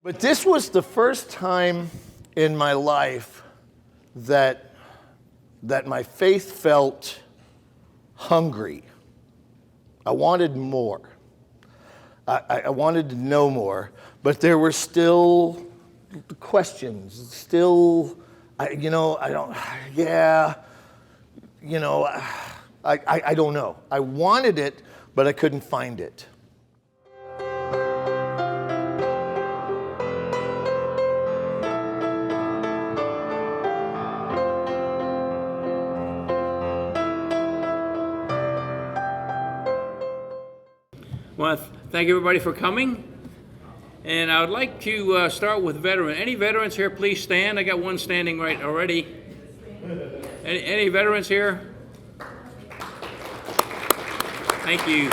But this was the first time in my life that my faith felt hungry. I wanted more. I wanted to know more, but there were still questions. Still, I don't know. I wanted it, but I couldn't find it. Well, thank everybody for coming. And I would like to start with veteran. Any veterans here, please stand. I got one standing right already. Any veterans here? Thank you.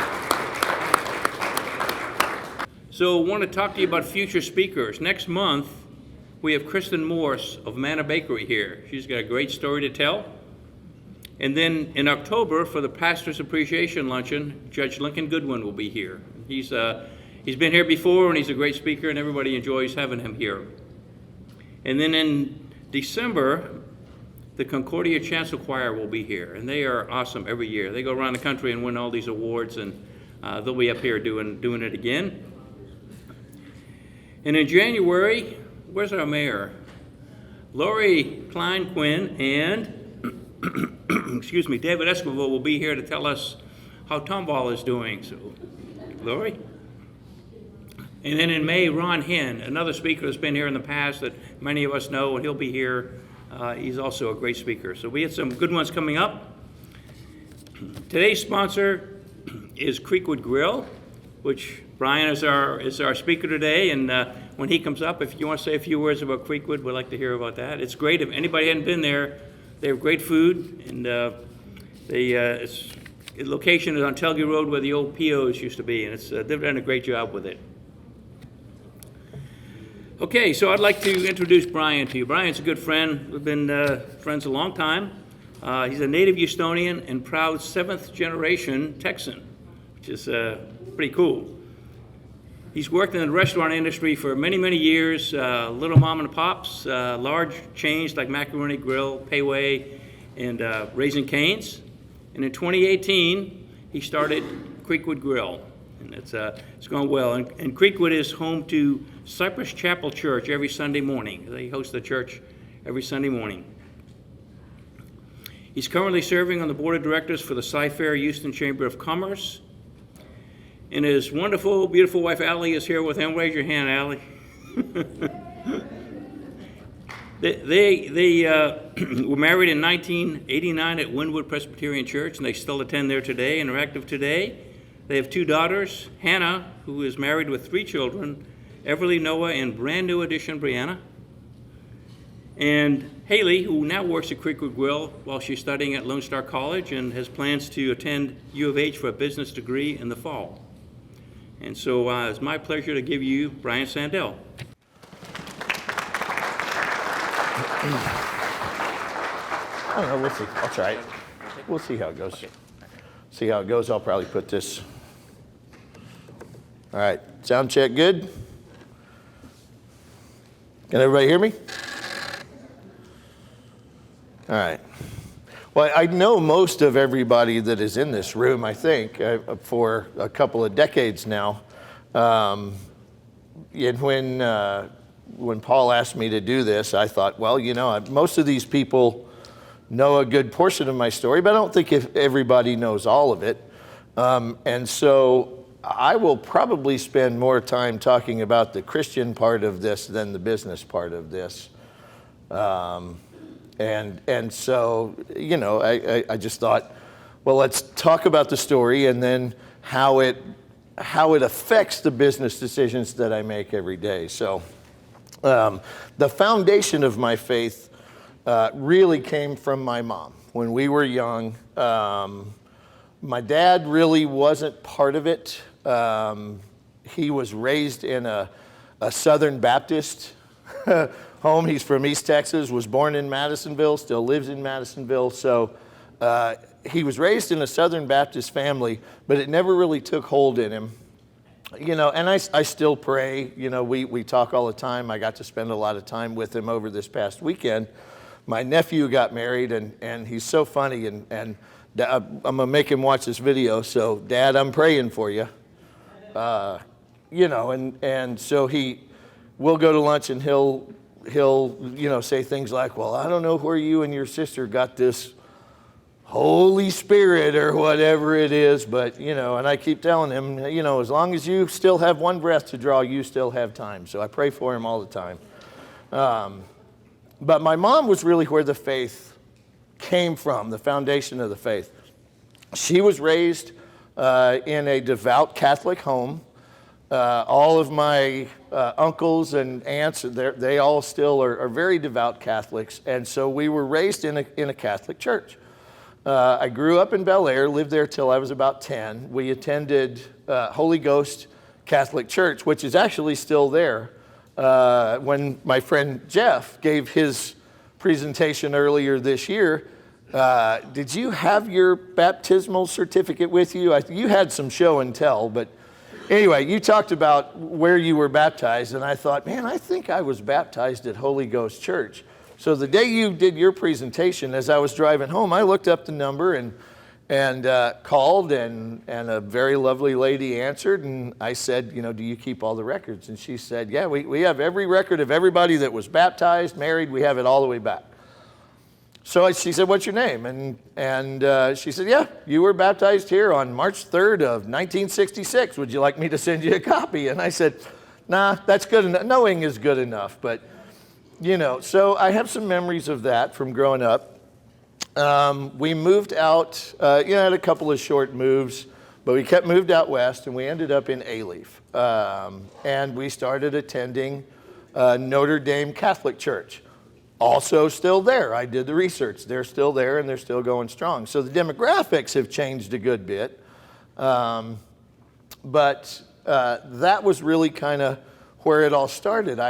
So I want to talk to you about future speakers. Next month, we have Kristen Morse of Manna Bakery here. She's got a great story to tell. And then in October, for the Pastor's Appreciation Luncheon, Judge Lincoln Goodwin will be here. He's been here before, and he's a great speaker, and everybody enjoys having him here. And then in December, the Concordia Chancel Choir will be here, and they are awesome every year. They go around the country and win all these awards, and they'll be up here doing it again. And in January, where's our mayor? Lori Klein Quinn and excuse me, David Escobar will be here to tell us how Tomball is doing. So, Lori? And then in May, Ron Hinn, another speaker that's been here in the past that many of us know, and he'll be here. He's also a great speaker. So we had some good ones coming up. Today's sponsor is Creekwood Grill, which Brian is our speaker today. And when he comes up, if you want to say a few words about Creekwood, we'd like to hear about that. It's great. If anybody hadn't been there, they have great food, and the location is on Telge Road where the old POs used to be, and they've done a great job with it. Okay, so I'd like to introduce Brian to you. Brian's a good friend. We've been friends a long time. He's a native Houstonian and proud 7th generation Texan, which is pretty cool. He's worked in the restaurant industry for many, many years, little mom and pops, large chains like Macaroni Grill, Payway, and Raising Cane's. And in 2018, he started Creekwood Grill, and it's going well. And Creekwood is home to Cypress Chapel Church every Sunday morning. They host the church every Sunday morning. He's currently serving on the board of directors for the Cy-Fair Houston Chamber of Commerce. And his wonderful, beautiful wife, Allie, is here with him. Raise your hand, Allie. They were married in 1989 at Wynwood Presbyterian Church, and they still attend there today and are active today. They have 2 daughters, Hannah, who is married with 3 children, Everly, Noah, and brand new addition, Brianna. And Haley, who now works at Creekwood Grill while she's studying at Lone Star College and has plans to attend U of H for a business degree in the fall. And so it's my pleasure to give you Brian Sandel. I don't know, we'll see. I'll try it. We'll see how it goes. Okay. See how it goes. I'll probably put this. All right, sound check good? Can everybody hear me? All right. Well, I know most of everybody that is in this room, I think, for a couple of decades now. And when Paul asked me to do this, I thought, well, most of these people know a good portion of my story, but I don't think everybody knows all of it. And so I will probably spend more time talking about the Christian part of this than the business part of this. And so, I just thought, well, let's talk about the story and then how it affects the business decisions that I make every day. So the foundation of my faith really came from my mom. When we were young, my dad really wasn't part of it. He was raised in a Southern Baptist home. He's from East Texas, was born in Madisonville, still lives in Madisonville. So he was raised in a Southern Baptist family, but it never really took hold in him. And I still pray. We talk all the time. I got to spend a lot of time with him over this past weekend. My nephew got married, and he's so funny, and I'm going to make him watch this video. So, Dad, I'm praying for you. And so we'll go to lunch, and he'll say things like, well, I don't know where you and your sister got this Holy Spirit or whatever it is, but, and I keep telling him, as long as you still have one breath to draw, you still have time. So I pray for him all the time. But my mom was really where the faith came from, the foundation of the faith. She was raised in a devout Catholic home. All of my uncles and aunts, they all still are very devout Catholics, and so we were raised in a Catholic church. I grew up in Bel Air, lived there till I was about 10. We attended Holy Ghost Catholic Church, which is actually still there. When my friend Jeff gave his presentation earlier this year, did you have your baptismal certificate with you? You had some show and tell, but anyway, you talked about where you were baptized, and I thought, man, I think I was baptized at Holy Ghost Church. So the day you did your presentation, as I was driving home, I looked up the number and called, and a very lovely lady answered, and I said, do you keep all the records? And she said, yeah, we have every record of everybody that was baptized, married, we have it all the way back. So she said, what's your name? And she said, yeah, you were baptized here on March 3rd of 1966. Would you like me to send you a copy? And I said, nah, that's good enough. Knowing is good enough, but so I have some memories of that from growing up. We moved out, had a couple of short moves, but we kept moved out west, and we ended up in Alief. And we started attending Notre Dame Catholic Church. Also still there. I did the research. They're still there, and they're still going strong. So the demographics have changed a good bit. But that was really kind of where it all started.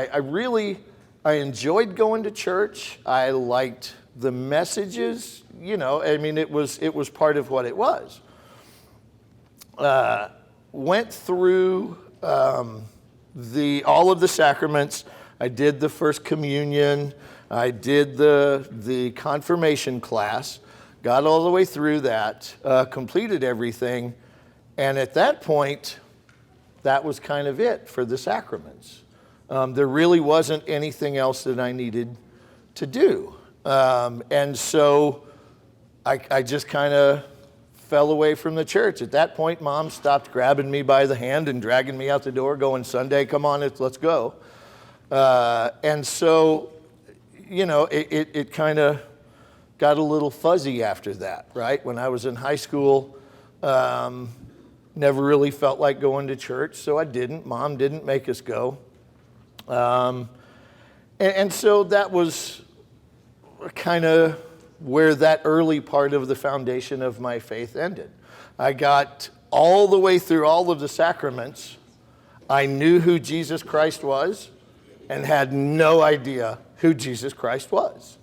I enjoyed going to church. I liked the messages. It was part of what it was. Went through all of the sacraments. I did the first communion. I did the confirmation class. Got all the way through that. Completed everything. And at that point, that was kind of it for the sacraments. There really wasn't anything else that I needed to do. And so I just kind of fell away from the church. At that point, Mom stopped grabbing me by the hand and dragging me out the door, going, Sunday, come on, let's go. And so, it kind of got a little fuzzy after that, right? When I was in high school, never really felt like going to church, so I didn't. Mom didn't make us go. And so that was kind of where that early part of the foundation of my faith ended. I got all the way through all of the sacraments. I knew who Jesus Christ was and had no idea who Jesus Christ was.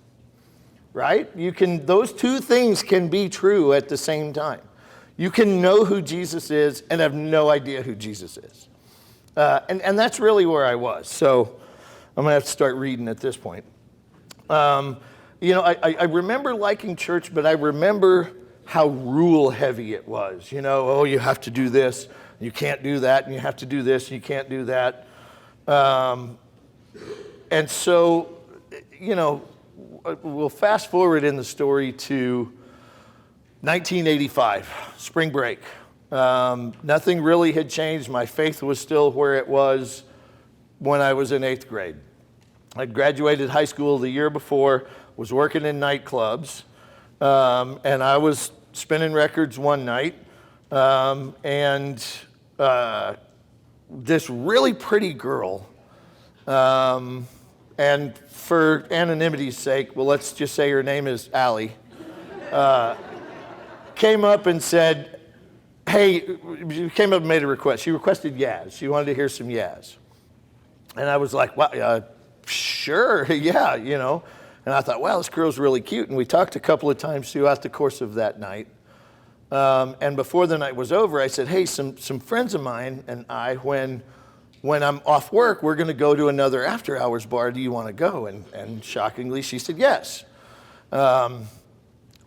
Right? Those two things can be true at the same time. You can know who Jesus is and have no idea who Jesus is. And that's really where I was. So I'm going to have to start reading at this point. I remember liking church, but I remember how rule heavy it was. You have to do this, you can't do that, and you have to do this, and you can't do that. And so, we'll fast forward in the story to 1985, spring break. Nothing really had changed. My faith was still where it was when I was in 8th grade. I graduated high school the year before, was working in nightclubs, and I was spinning records one night, and this really pretty girl, and for anonymity's sake, well, let's just say her name is Allie, came up and said, hey, she came up and made a request. She requested Yaz. She wanted to hear some Yaz. And I was like, well, sure, yeah, And I thought, wow, this girl's really cute. And we talked a couple of times throughout the course of that night. And before the night was over, I said, hey, some friends of mine and I, when I'm off work, we're going to go to another after-hours bar. Do you want to go? And shockingly, she said yes.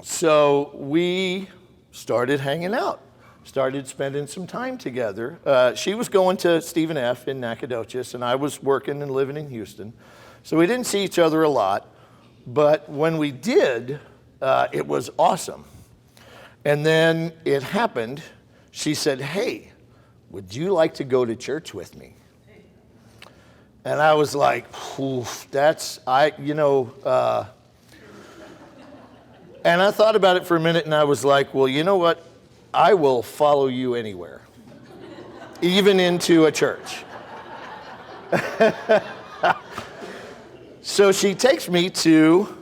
So we started hanging out, started spending some time together. She was going to Stephen F. in Nacogdoches, and I was working and living in Houston. So we didn't see each other a lot, but when we did, it was awesome. And then it happened. She said, hey, would you like to go to church with me? And I was like, oof, and I thought about it for a minute, and I was like, well, you know what? I will follow you anywhere, even into a church. So she takes me to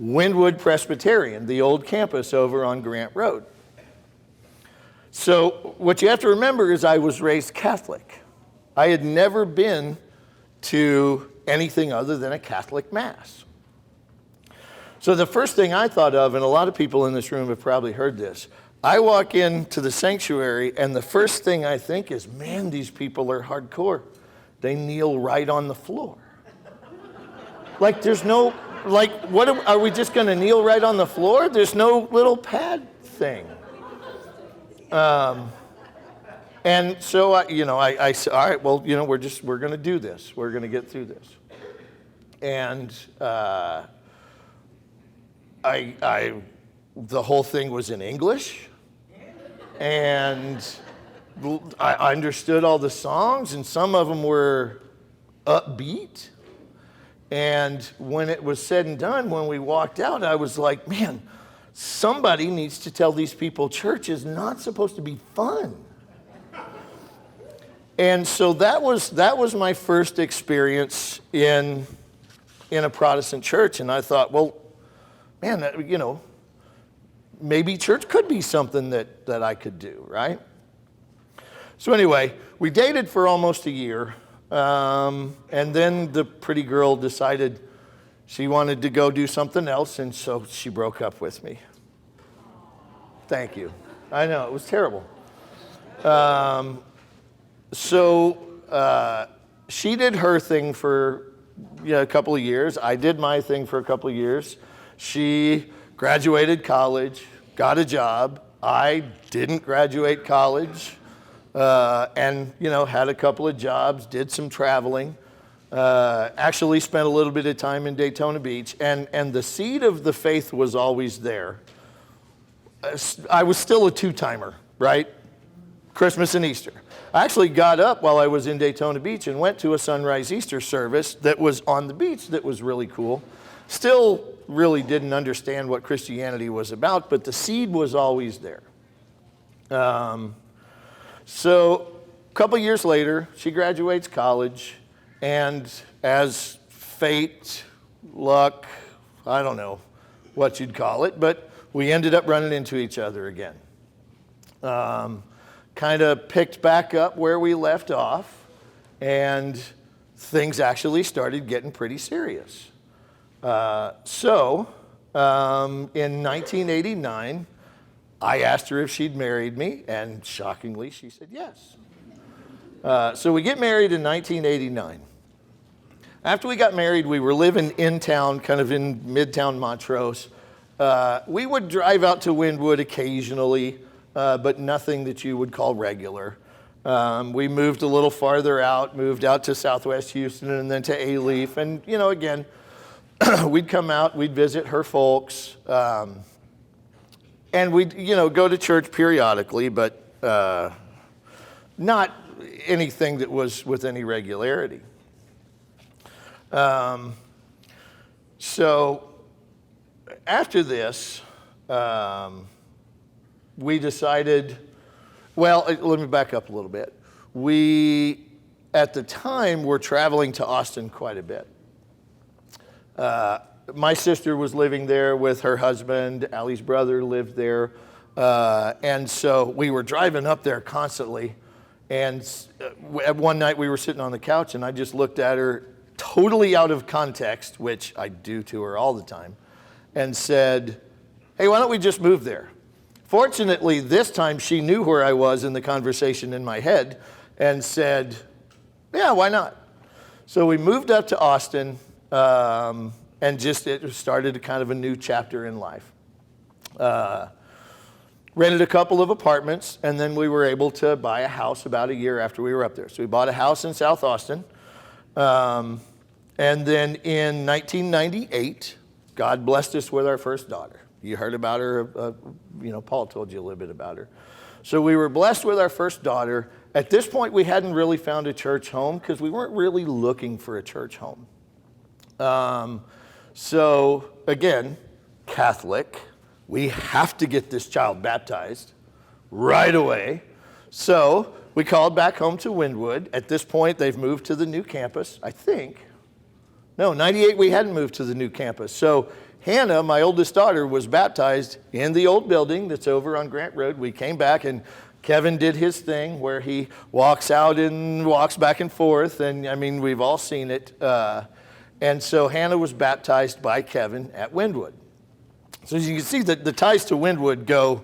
Wynwood Presbyterian, the old campus over on Grant Road. So what you have to remember is I was raised Catholic. I had never been to anything other than a Catholic Mass. So the first thing I thought of, and a lot of people in this room have probably heard this, I walk into the sanctuary and the first thing I think is, man, these people are hardcore. They kneel right on the floor. Like there's no, like, what are we just going to kneel right on the floor? There's no little pad thing. And so I said, all right, well, we're going to do this. We're going to get through this. And the whole thing was in English, and I understood all the songs, and some of them were upbeat. And when it was said and done, when we walked out, I was like, man, somebody needs to tell these people church is not supposed to be fun. And so that was my first experience in a Protestant church. And I thought, well, man, maybe church could be something that I could do, right? So anyway, we dated for almost a year. And then the pretty girl decided she wanted to go do something else, and so she broke up with me. Thank you. I know, it was terrible. So she did her thing for a couple of years. I did my thing for a couple of years. She graduated college, got a job. I didn't graduate college. And had a couple of jobs, did some traveling, actually spent a little bit of time in Daytona Beach, and the seed of the faith was always there. I was still a two-timer, right? Christmas and Easter. I actually got up while I was in Daytona Beach and went to a sunrise Easter service that was on the beach that was really cool. Still really didn't understand what Christianity was about, but the seed was always there. So a couple years later, she graduates college, and as fate, luck, I don't know what you'd call it, but we ended up running into each other again. Kind of picked back up where we left off, and things actually started getting pretty serious. So in 1989, I asked her if she'd married me, and shockingly, she said yes. So we get married in 1989. After we got married, we were living in town, kind of in Midtown Montrose. We would drive out to Wynwood occasionally, but nothing that you would call regular. We moved a little farther out, moved out to Southwest Houston and then to A-Leaf. And, again, we'd come out, we'd visit her folks. And we'd, go to church periodically, but not anything that was with any regularity. So after this, we decided, well, let me back up a little bit. We, at the time, were traveling to Austin quite a bit. My sister was living there with her husband. Allie's brother lived there. And so we were driving up there constantly. And one night we were sitting on the couch, and I just looked at her totally out of context, which I do to her all the time, and said, hey, why don't we just move there? Fortunately, this time she knew where I was in the conversation in my head and said, yeah, why not? So we moved up to Austin, and just it started a kind of a new chapter in life. Rented a couple of apartments, and then we were able to buy a house about a year after we were up there. So we bought a house in South Austin. And then in 1998, God blessed us with our first daughter. You heard about her, Paul told you a little bit about her. So we were blessed with our first daughter. At this point, we hadn't really found a church home because we weren't really looking for a church home. So again, Catholic, we have to get this child baptized right away. So we called back home to Wynwood. At this point, they've moved to the new campus, I think. No, 98, we hadn't moved to the new campus. So Hannah, my oldest daughter, was baptized in the old building that's over on Grant Road. We came back, and Kevin did his thing where he walks out and walks back and forth. And, I mean, we've all seen it. And so Hannah was baptized by Kevin at Wynwood. So as you can see, the ties to Wynwood go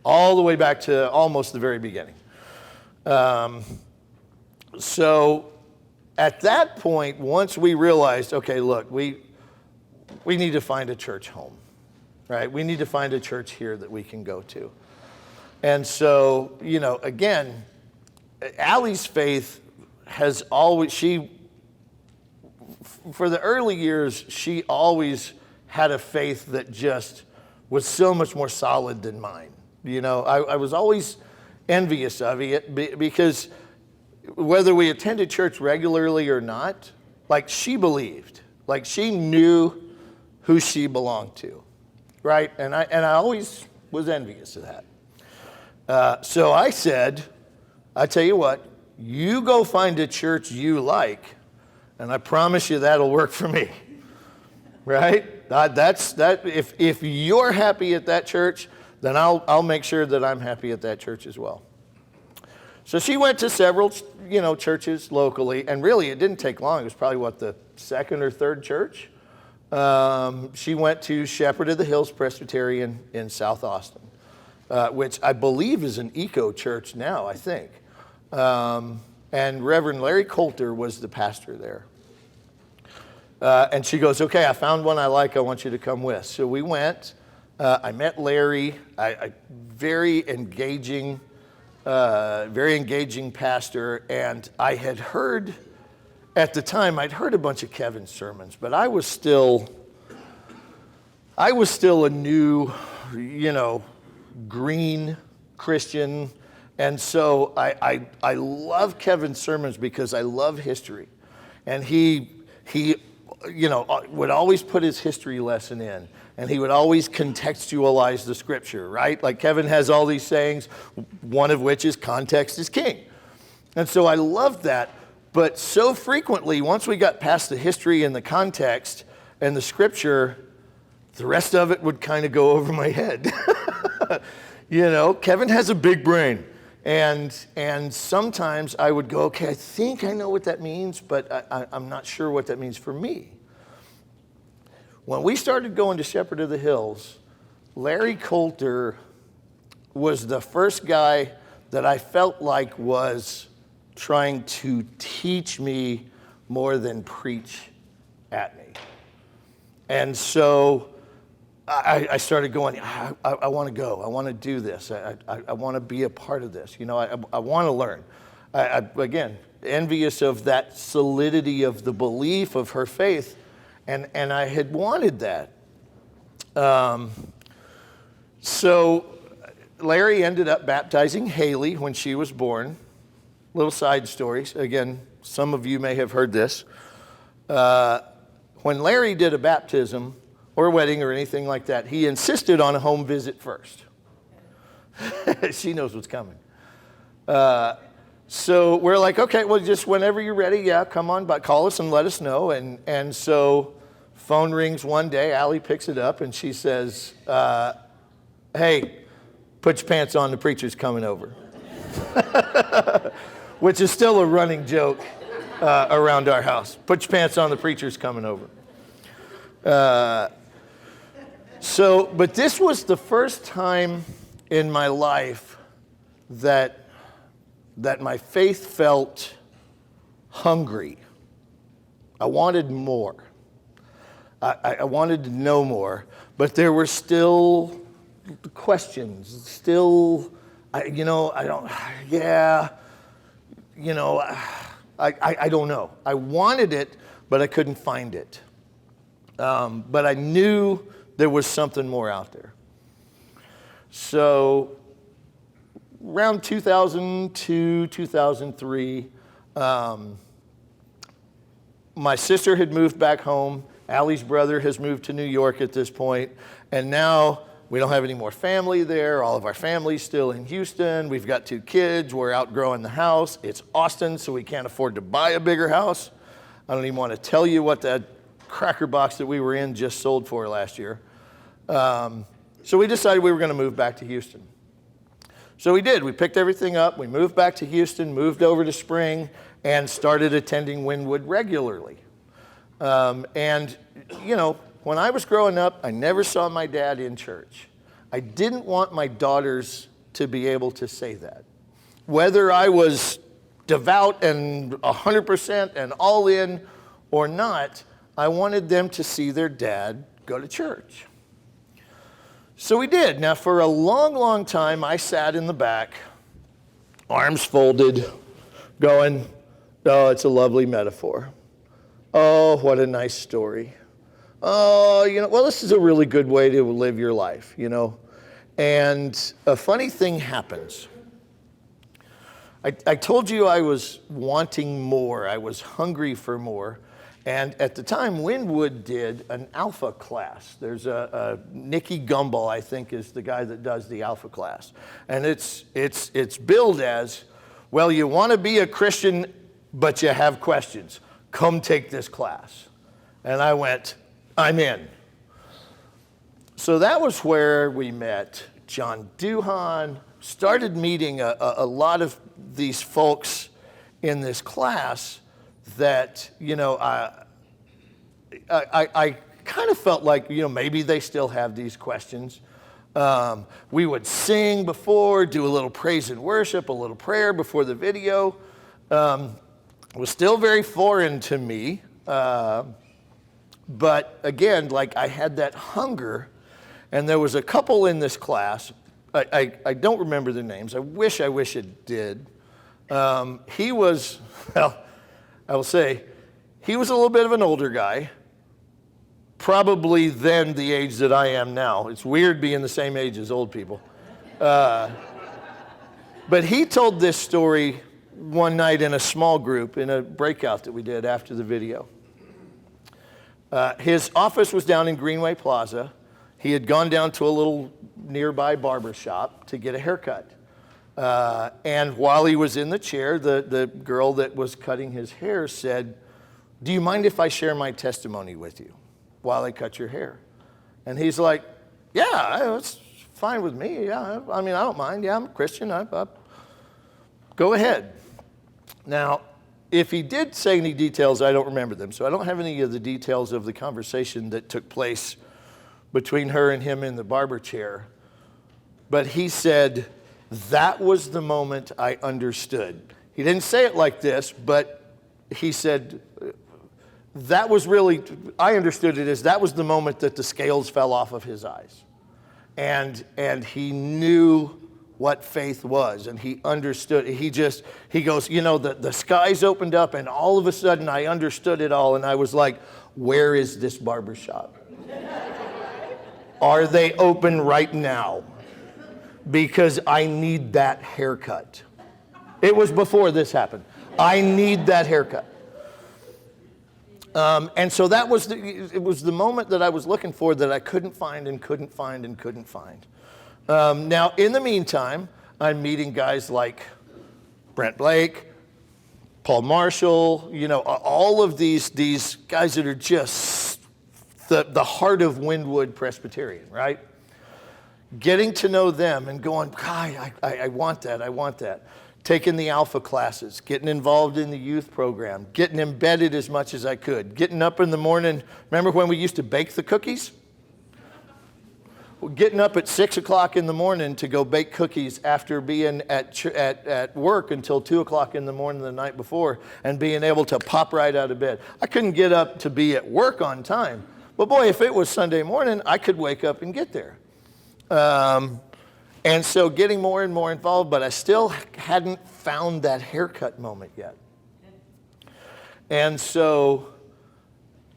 all the way back to almost the very beginning. So at that point, once we realized, okay, look, we need to find a church home, right? We need to find a church here that we can go to. And so, again, Allie's faith has always, for the early years, she always had a faith that just was so much more solid than mine. I was always envious of it because whether we attended church regularly or not, like she believed, like she knew who she belonged to, right? And I always was envious of that. So I said, I tell you what, you go find a church you like, and I promise you that'll work for me, right? If you're happy at that church, then I'll make sure that I'm happy at that church as well. So she went to several, churches locally, and really it didn't take long. It was probably, the second or third church? She went to Shepherd of the Hills Presbyterian in South Austin, which I believe is an eco church now, I think. And Reverend Larry Coulter was the pastor there. And she goes, okay, I found one I like. I want you to come with. So we went. I met Larry, very engaging pastor, and I had heard, at the time, I'd heard a bunch of Kevin's sermons, but I was still a new, green Christian, and so I love Kevin's sermons because I love history, and he would always put his history lesson in. And he would always contextualize the scripture, right? Like Kevin has all these sayings, one of which is context is king. And so I loved that. But so frequently, once we got past the history and the context and the scripture, the rest of it would kind of go over my head. Kevin has a big brain. And sometimes I would go, okay, I think I know what that means, but I'm not sure what that means for me. When we started going to Shepherd of the Hills, Larry Coulter was the first guy that I felt like was trying to teach me more than preach at me. And so I started going, I want to go. I want to do this. I want to be a part of this. I want to learn. Again, envious of that solidity of the belief of her faith. And I had wanted that. So Larry ended up baptizing Haley when she was born. Little side stories. Again, some of you may have heard this. When Larry did a baptism or a wedding or anything like that, he insisted on a home visit first. She knows what's coming. So we're like, okay, well, just whenever you're ready, yeah, come on, but call us and let us know. And so phone rings one day, Allie picks it up, and she says, hey, put your pants on, the preacher's coming over. Which is still a running joke around our house. Put your pants on, the preacher's coming over. But this was the first time in my life that my faith felt hungry. I wanted more. I wanted to know more, but there were still questions. Still, I don't know. I wanted it, but I couldn't find it. But I knew there was something more out there. So around 2002, 2003, my sister had moved back home. Allie's brother has moved to New York at this point, and now we don't have any more family there. All of our family's still in Houston. We've got 2 kids. We're outgrowing the house. It's Austin, so we can't afford to buy a bigger house. I don't even want to tell you what that cracker box that we were in just sold for last year. So we decided we were going to move back to Houston. So we did. We picked everything up. We moved back to Houston, moved over to Spring, and started attending Wynwood regularly. And, when I was growing up, I never saw my dad in church. I didn't want my daughters to be able to say that. Whether I was devout and 100% and all in or not, I wanted them to see their dad go to church. So we did. Now, for a long, long time, I sat in the back, arms folded, going, oh, it's a lovely metaphor. Oh, what a nice story. Oh, well, this is a really good way to live your life, And a funny thing happens. I told you I was wanting more. I was hungry for more. And at the time, Wynwood did an alpha class. There's a Nicky Gumbel, I think, is the guy that does the alpha class. And it's billed as, well, you want to be a Christian, but you have questions. Come take this class. And I went, I'm in. So that was where we met John Duhan, started meeting a lot of these folks in this class that, I kind of felt like, maybe they still have these questions. We would sing before, do a little praise and worship, a little prayer before the video. It was still very foreign to me. But again, I had that hunger, and there was a couple in this class. I don't remember their names. I wish it did. He was, well, I will say, he was a little bit of an older guy, probably then the age that I am now. It's weird being the same age as old people. But he told this story one night in a small group, in a breakout that we did after the video. His office was down in Greenway Plaza. He had gone down to a little nearby barber shop to get a haircut. And while he was in the chair, the girl that was cutting his hair said, do you mind if I share my testimony with you while I cut your hair? And he's like, yeah, it's fine with me. Yeah, I don't mind. Yeah, I'm a Christian. Go ahead. Now, if he did say any details, I don't remember them. So I don't have any of the details of the conversation that took place between her and him in the barber chair. But he said, that was the moment I understood. He didn't say it like this, but he said, I understood it as that was the moment that the scales fell off of his eyes. And he knew what faith was, and he understood. He goes, the skies opened up, and all of a sudden I understood it all, and I was like, where is this barbershop? Are they open right now? Because I need that haircut. It was before this happened. I need that haircut. And so it was the moment that I was looking for that I couldn't find. Now, in the meantime, I'm meeting guys like Brent Blake, Paul Marshall, all of these guys that are just the heart of Wynwood Presbyterian, right? Getting to know them and going, God, I want that. Taking the alpha classes, getting involved in the youth program, getting embedded as much as I could, getting up in the morning. Remember when we used to bake the cookies? getting up at 6 o'clock in the morning to go bake cookies after being at work until 2 o'clock in the morning the night before and being able to pop right out of bed. I couldn't get up to be at work on time. But boy, if it was Sunday morning, I could wake up and get there. And so getting more and more involved, but I still hadn't found that haircut moment yet. And so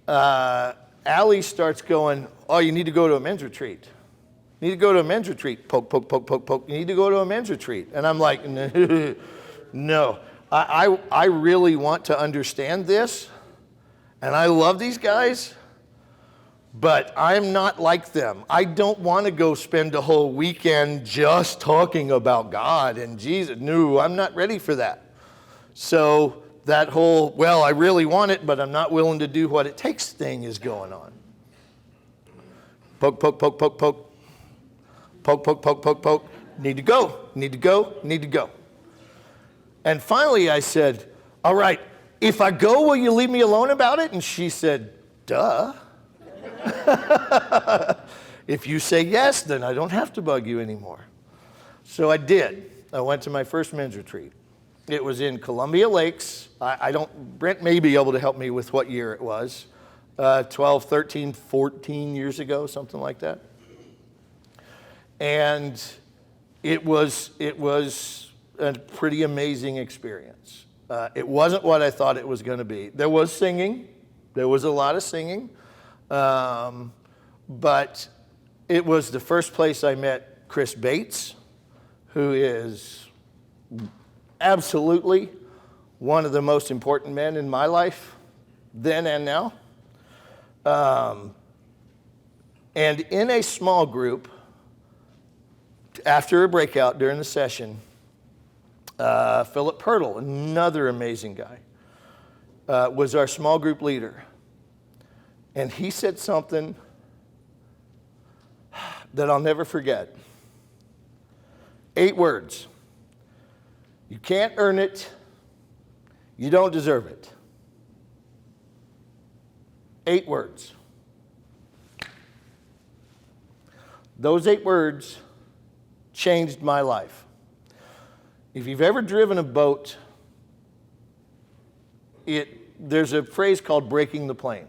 Allie starts going, oh, you need to go to a men's retreat. You need to go to a men's retreat. Poke, poke, poke, poke, poke. You need to go to a men's retreat. And I'm like, no. I really want to understand this. And I love these guys. But I'm not like them. I don't want to go spend a whole weekend just talking about God and Jesus. No, I'm not ready for that. So that whole, well, I really want it, but I'm not willing to do what it takes thing is going on. Poke, poke, poke, poke, poke. Poke, poke, poke, poke, poke. Need to go, need to go, need to go. And finally I said, all right, if I go, will you leave me alone about it? And she said, duh. If you say yes, then I don't have to bug you anymore. So I did. I went to my first men's retreat. It was in Columbia Lakes. Brent may be able to help me with what year it was. 12, 13, 14 years ago, something like that. And it was a pretty amazing experience. It wasn't what I thought it was going to be. There was singing. There was a lot of singing. But it was the first place I met Chris Bates, who is absolutely one of the most important men in my life, then and now. And in a small group, after a breakout during the session, Philip Pirtle, another amazing guy, was our small group leader. And he said something that I'll never forget. 8 words. You can't earn it. You don't deserve it. 8 words. Those 8 words changed my life. If you've ever driven a boat, there's a phrase called breaking the plane.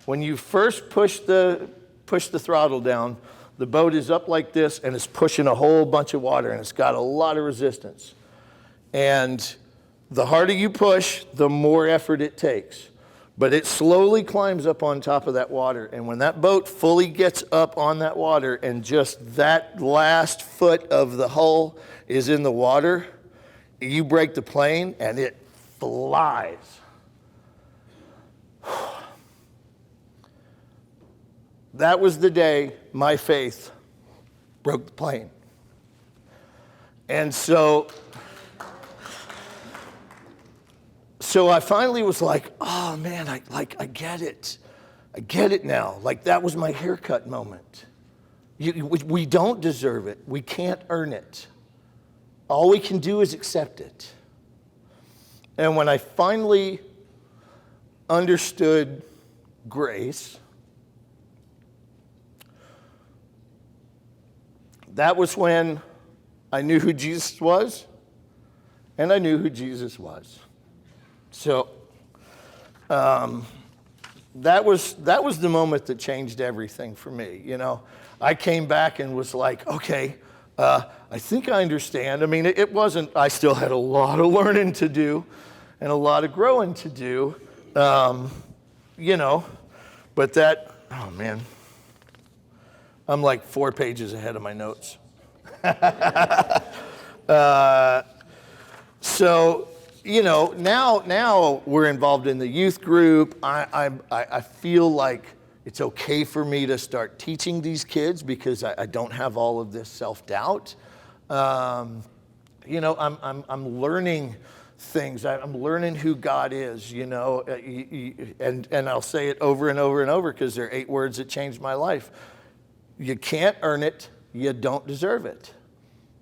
When you first push the throttle down, the boat is up like this and it's pushing a whole bunch of water and it's got a lot of resistance. And the harder you push, the more effort it takes. But it slowly climbs up on top of that water. And when that boat fully gets up on that water and just that last foot of the hull is in the water, you break the plane and it flies. That was the day my faith broke the plane. And so I finally was like, oh man, I get it. I get it now. Like that was my haircut moment. We don't deserve it. We can't earn it. All we can do is accept it. And when I finally understood grace, that was when I knew who Jesus was, and I knew who Jesus was. So that was the moment that changed everything for me. You know, I came back and was like, okay, I think I understand. I mean, it wasn't. I still had a lot of learning to do, and a lot of growing to do. You know, but that. Oh man. I'm like 4 pages ahead of my notes. So, you know, now we're involved in the youth group. I feel like it's okay for me to start teaching these kids because I don't have all of this self-doubt. You know, I'm learning things. I'm learning who God is, you know, and I'll say it over and over and over because there are 8 words that changed my life. You can't earn it. You don't deserve it.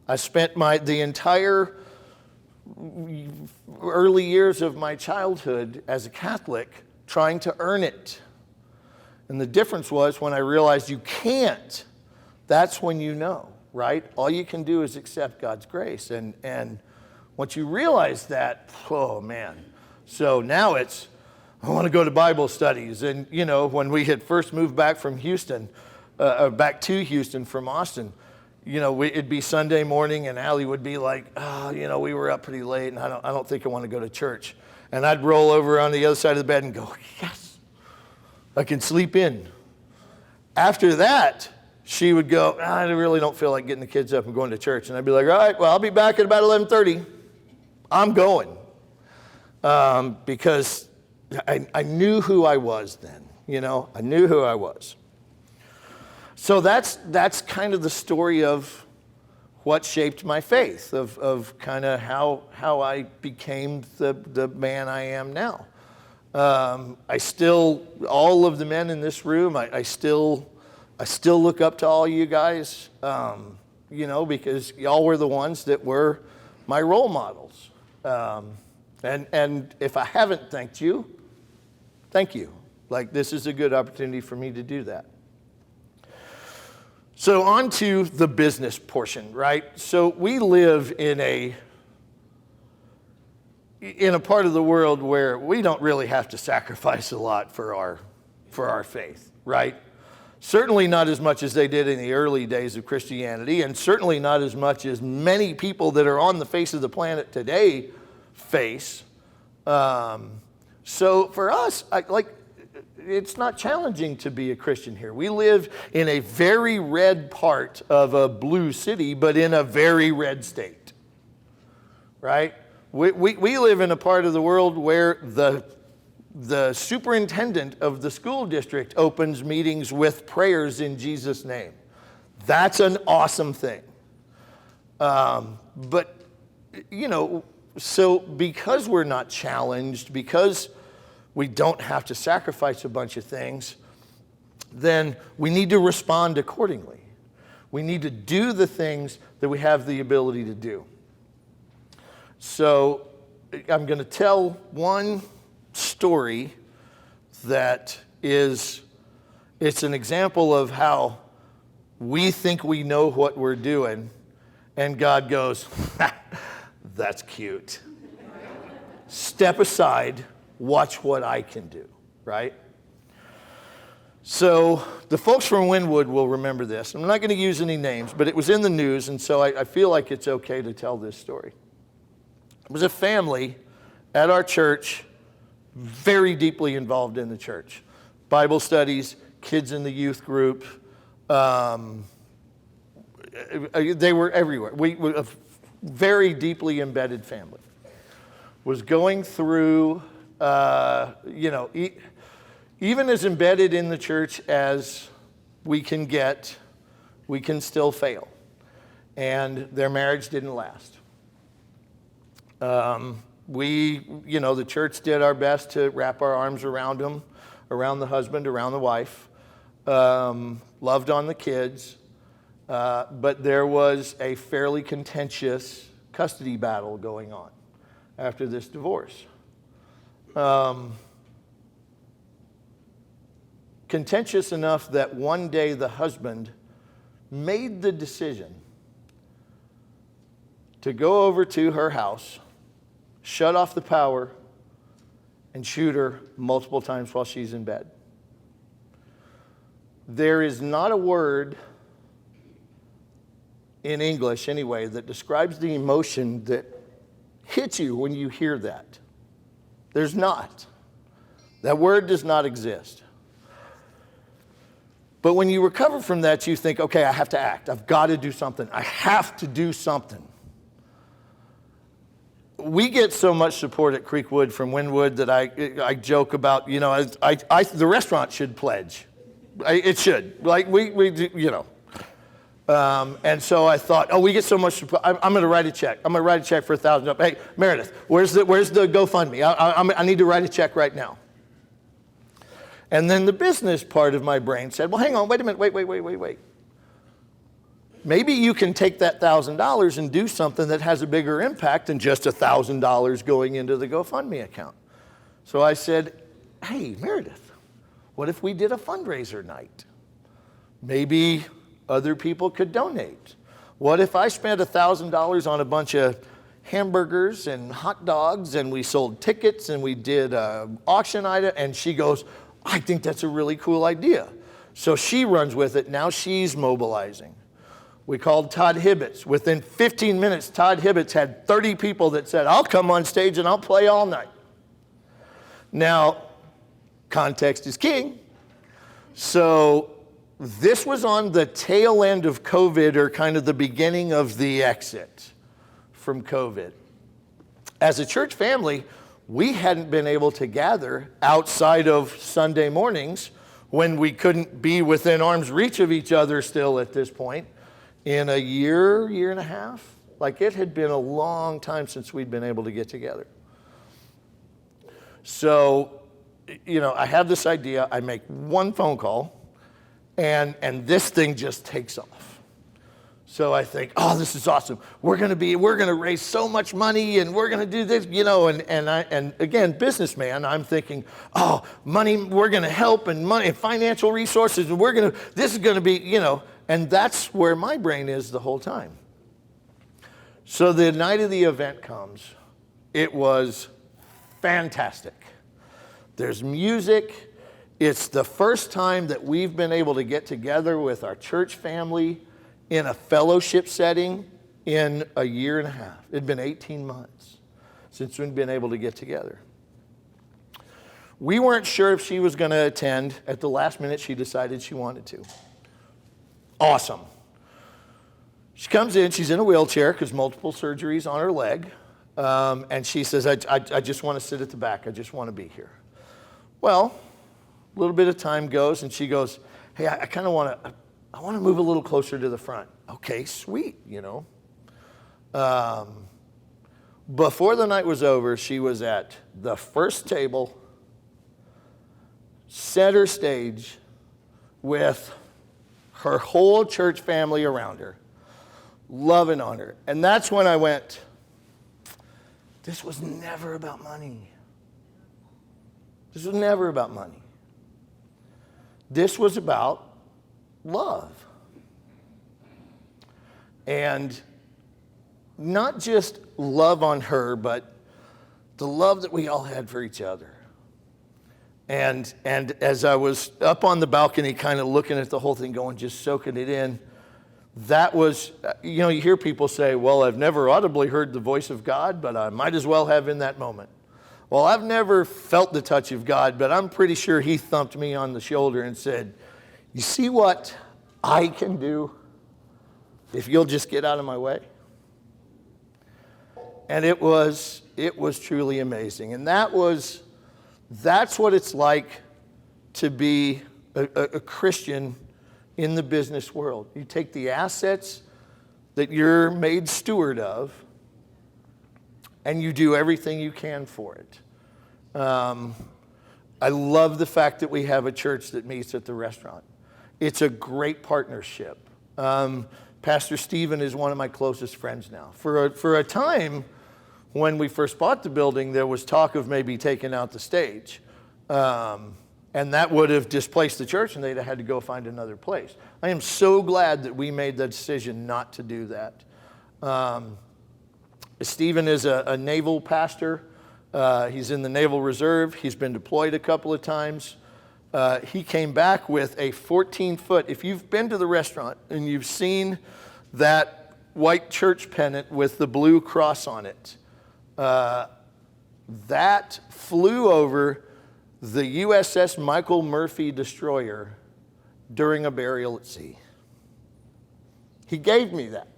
I spent the entire early years of my childhood as a Catholic trying to earn it. And the difference was when I realized you can't, that's when you know, right? All you can do is accept God's grace. And once you realize that, oh man. So now it's, I want to go to Bible studies. And, you know, when we had first moved back from Houston, back to Houston from Austin, you know, it'd be Sunday morning and Allie would be like, oh, you know, we were up pretty late and I don't think I want to go to church. And I'd roll over on the other side of the bed and go, yes, I can sleep in. After that, she would go, I really don't feel like getting the kids up and going to church. And I'd be like, all right, well, I'll be back at about 11:30. I'm going. Because I knew who I was then, you know, I knew who I was. So that's kind of the story of what shaped my faith, of kind of how I became the man I am now. I still, all of the men in this room, I still look up to all you guys, you know, because y'all were the ones that were my role models. And if I haven't thanked you, thank you. Like, this is a good opportunity for me to do that. So on to the business portion, right? So we live in a part of the world where we don't really have to sacrifice a lot for our faith, right? Certainly not as much as they did in the early days of Christianity, and certainly not as much as many people that are on the face of the planet today face. So for us, it's not challenging to be a Christian here. We live in a very red part of a blue city, but in a very red state, right? We live in a part of the world where the superintendent of the school district opens meetings with prayers in Jesus' name. That's an awesome thing. But, you know, so because we're not challenged, because we don't have to sacrifice a bunch of things, then we need to respond accordingly. We need to do the things that we have the ability to do. So I'm going to tell one story that it's an example of how we think we know what we're doing, and God goes, that's cute. Step aside. Watch what I can do, right? So the folks from Wynwood will remember this. I'm not going to use any names, but it was in the news, and so I feel like it's okay to tell this story. It was a family at our church, very deeply involved in the church. Bible studies, kids in the youth group. They were everywhere. We were a very deeply embedded family. Was going through... you know, even as embedded in the church as we can get, we can still fail. And their marriage didn't last. You know, the church did our best to wrap our arms around them, around the husband, around the wife, loved on the kids, but there was a fairly contentious custody battle going on after this divorce. Contentious enough that one day the husband made the decision to go over to her house, shut off the power, and shoot her multiple times while she's in bed. There is not a word in English anyway that describes the emotion that hits you when you hear that. There's not. That word does not exist. But when you recover from that, you think, okay, I have to act. I've got to do something. I have to do something. We get so much support at Creekwood from Wynwood that I joke about, you know, the restaurant should pledge. It should. Like, we do, you know. And so I thought, oh, we get so much support. I'm going to write a check. I'm going to write a check for $1,000. Hey, Meredith, where's the GoFundMe? I need to write a check right now. And then the business part of my brain said, well, hang on, wait a minute, wait. Maybe you can take that $1,000 and do something that has a bigger impact than just $1,000 going into the GoFundMe account. So I said, hey, Meredith, what if we did a fundraiser night? Maybe other people could donate? What if I spent $1,000 on a bunch of hamburgers and hot dogs, and we sold tickets, and we did an auction item? And she goes, I think that's a really cool idea. So she runs with it. Now she's mobilizing. We called Todd Hibbets. Within 15 minutes, Todd Hibbets had 30 people that said, I'll come on stage and I'll play all night. Now, context is king. So this was on the tail end of COVID, or kind of the beginning of the exit from COVID. As a church family, we hadn't been able to gather outside of Sunday mornings when we couldn't be within arm's reach of each other still at this point in a year and a half. Like, it had been a long time since we'd been able to get together. So, I have this idea. I make one phone call, and this thing just takes off. So I think, oh, this is awesome. We're going to raise so much money, and we're going to do this, and again, businessman, I'm thinking, oh, money, we're going to help, and money, and financial resources, and this is going to be, and that's where my brain is the whole time. So the night of the event comes. It was fantastic. There's music. It's the first time that we've been able to get together with our church family in a fellowship setting in a year and a half. It'd been 18 months since we'd been able to get together. We weren't sure if she was going to attend. At the last minute, she decided she wanted to. Awesome. She comes in, she's in a wheelchair because multiple surgeries on her leg. And she says, I just want to sit at the back. I just want to be here. Well, a little bit of time goes, and she goes, hey, I kind of want to move a little closer to the front. Okay, sweet, Before the night was over, she was at the first table, center stage, with her whole church family around her, loving on her. And that's when I went, this was never about money. This was never about money. This was about love. And not just love on her, but the love that we all had for each other. And as I was up on the balcony kind of looking at the whole thing going, just soaking it in, that was, you hear people say, well, I've never audibly heard the voice of God, but I might as well have in that moment. Well, I've never felt the touch of God, but I'm pretty sure he thumped me on the shoulder and said, you see what I can do if you'll just get out of my way? And it was truly amazing. And that's what it's like to be a Christian in the business world. You take the assets that you're made steward of, and you do everything you can for it. I love the fact that we have a church that meets at the restaurant. It's a great partnership. Pastor Stephen is one of my closest friends now. For a time, when we first bought the building, there was talk of maybe taking out the stage. And that would have displaced the church, and they'd have had to go find another place. I am so glad that we made the decision not to do that. Stephen is a naval pastor. He's in the Naval Reserve. He's been deployed a couple of times. He came back with a 14-foot, if you've been to the restaurant and you've seen that white church pennant with the blue cross on it, that flew over the USS Michael Murphy destroyer during a burial at sea. He gave me that.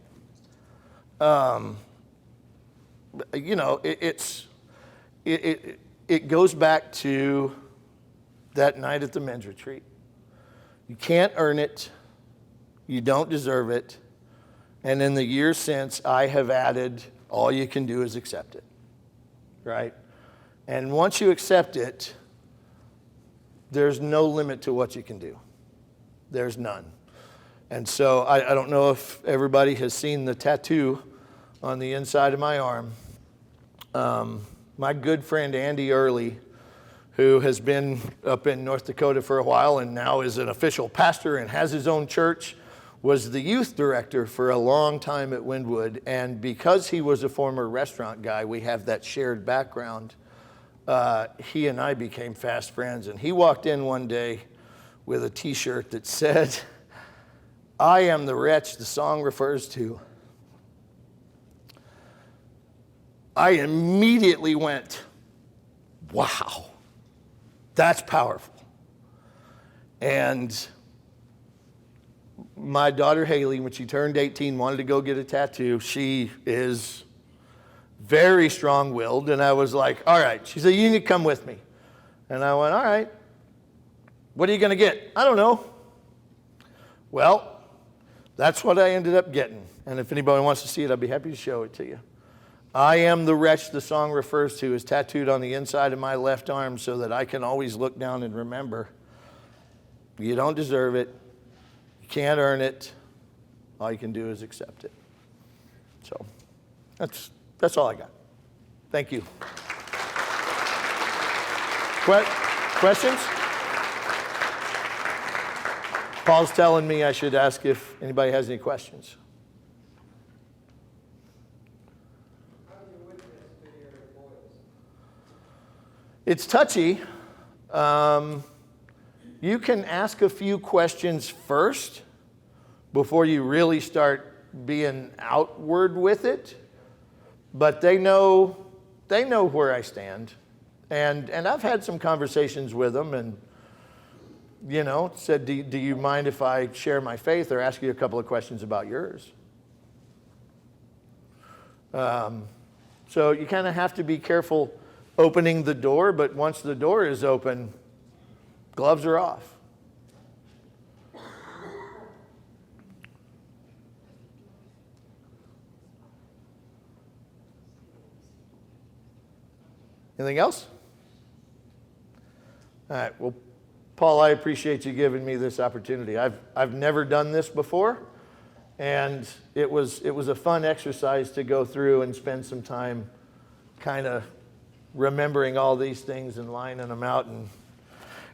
It goes back to that night at the men's retreat. You can't earn it. You don't deserve it. And in the years since, I have added, all you can do is accept it, right? And once you accept it, there's no limit to what you can do. There's none. And so I don't know if everybody has seen the tattoo on the inside of my arm. My good friend Andy Early, who has been up in North Dakota for a while and now is an official pastor and has his own church, was the youth director for a long time at Wynwood, and because he was a former restaurant guy, we have that shared background. He and I became fast friends, and he walked in one day with a t-shirt that said, "I am the wretch the song refers to." I immediately went, wow, that's powerful. And my daughter Haley, when she turned 18, wanted to go get a tattoo. She is very strong-willed, and I was like, all right. She said, you need to come with me. And I went, all right. What are you going to get? I don't know. Well, that's what I ended up getting. And if anybody wants to see it, I'd be happy to show it to you. "I am the wretch the song refers to" is tattooed on the inside of my left arm so that I can always look down and remember, you don't deserve it. You can't earn it. All you can do is accept it. So that's all I got. Thank you. Questions? Paul's telling me I should ask if anybody has any questions. It's touchy. You can ask a few questions first before you really start being outward with it. But they know where I stand. And I've had some conversations with them and, said, do you mind if I share my faith or ask you a couple of questions about yours? So you kind of have to be careful opening the door, but once the door is open, gloves are off. Anything else? All right, well, Paul, I appreciate you giving me this opportunity. I've never done this before, and it was a fun exercise to go through and spend some time kind of remembering all these things and lining them out.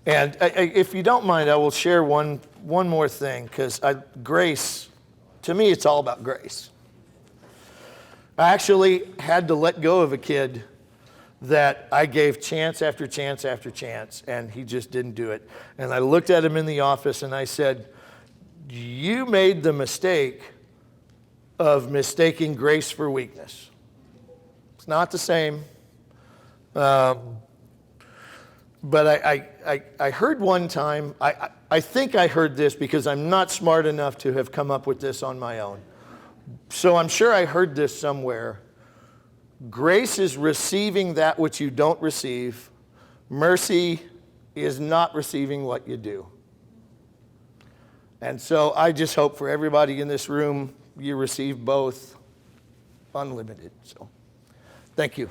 And if you don't mind, I will share one more thing, because grace, to me, it's all about grace. I actually had to let go of a kid that I gave chance after chance after chance, and he just didn't do it. And I looked at him in the office and I said, you made the mistake of mistaking grace for weakness. It's not the same. But I heard one time, I think I heard this because I'm not smart enough to have come up with this on my own. So I'm sure I heard this somewhere. Grace is receiving that which you don't receive. Mercy is not receiving what you do. And so I just hope for everybody in this room, you receive both unlimited. So thank you.